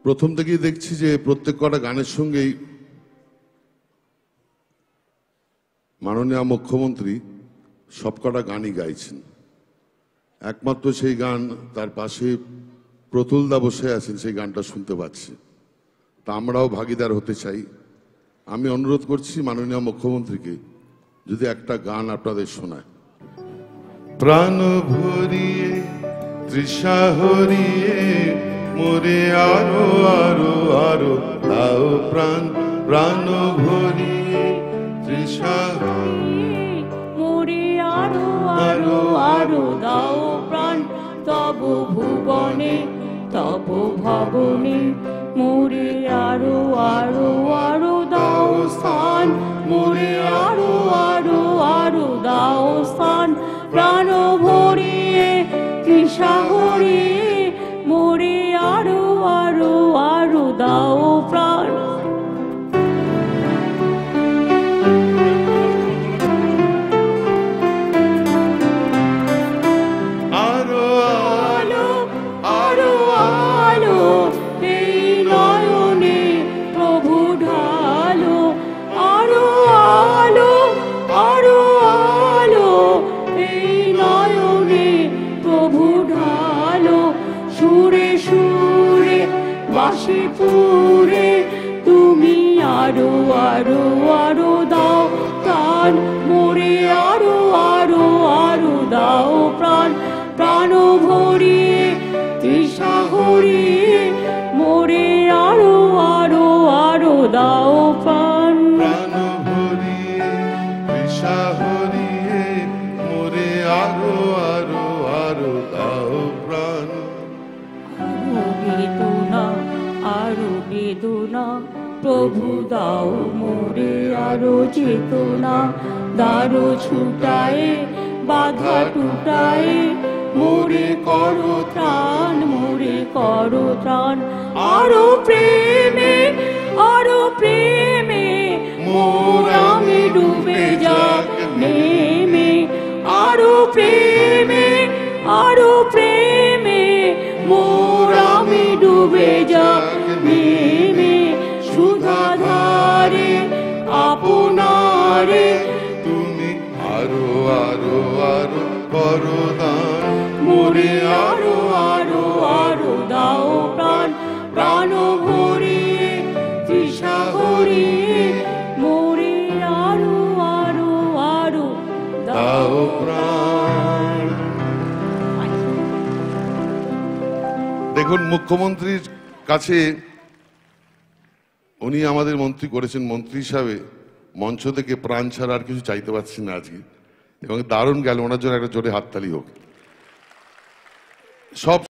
প্রথম থেকেই দেখছি যে প্রত্যেক কটা গানের সঙ্গেই মাননীয় মুখ্যমন্ত্রী সবকটা গানই গাইছেন। একমাত্র সেই গান তার পাশে প্রতুলদা বসে আছেন, সেই গানটা শুনতে পাচ্ছি। তা আমরাও ভাগিদার হতে চাই। আমি অনুরোধ করছি মাননীয় মুখ্যমন্ত্রীকে যদি একটা গান আপনাদের শোনায়। প্রাণ ভরিয়ে তৃষা হরিয়ে মোরে আরো আরো আরো দাও প্রাণ, প্রাণ ভরিয়ে তৃষা মোরে আরো আরো আরো দাও প্রাণ, তব ভুবনে তব ভবনে মোরে আরো আরো আরো দাও স্থান, মোরে আরো আরো আরো দাও স্থান। প্রাণ ভরিয়ে তৃষা হরিয়ে মোরে আরো আরো আরো দাও প্রাণ। আরো আলো আরো আলো এই নয়নে প্রভু ঢালো, আরো আলো আরো আলো এই নয়নে প্রভু ঢালো। সুরে সুরে বাঁশি পুরে তুমি আরো আরো আরো দাও প্রাণ, মোরে আরো আরো আরো দাও প্রাণ। প্রাণ ভরিয়ে তৃষা হরিয়ে মোরে আরো আরো আরো দাও প্রাণ। প্রাণ ভরিয়ে তৃষা হরিয়ে মোরে আরো আরো আরো দাও প্রাণ। আরো বেদনা আরো বেদনা প্রভু দাও মোরে আরো চেতনা। দারো ছুটায়ে বাধা টুটায়ে মোরে করো ত্রাণ, মোরে করো ত্রাণ। আরো প্রেমে মোর আমি ডুবে যাক নেমে। আরো প্রেমে মোর আমি ডুবে যাক নেমে। সুধাধারে আপনারে তুমি আরো আরো আরো করো দান, মোরে আরো আরো আরো দাও প্রাণ। প্রাণ ভরিয়ে তৃষা হরিয়ে মোরে আরো আরো আরো দাও প্রাণ। দেখুন, মুখ্যমন্ত্রীর কাছে উনি আমাদের মন্ত্রী করেছেন, মন্ত্রী হিসাবে মঞ্চ থেকে প্রাণ ছাড়া আর কিছু চাইতে পারছি না আজকে। এবং দারুণ গেল, ওনার জন্য একটা জোরে হাততালি হোক। সব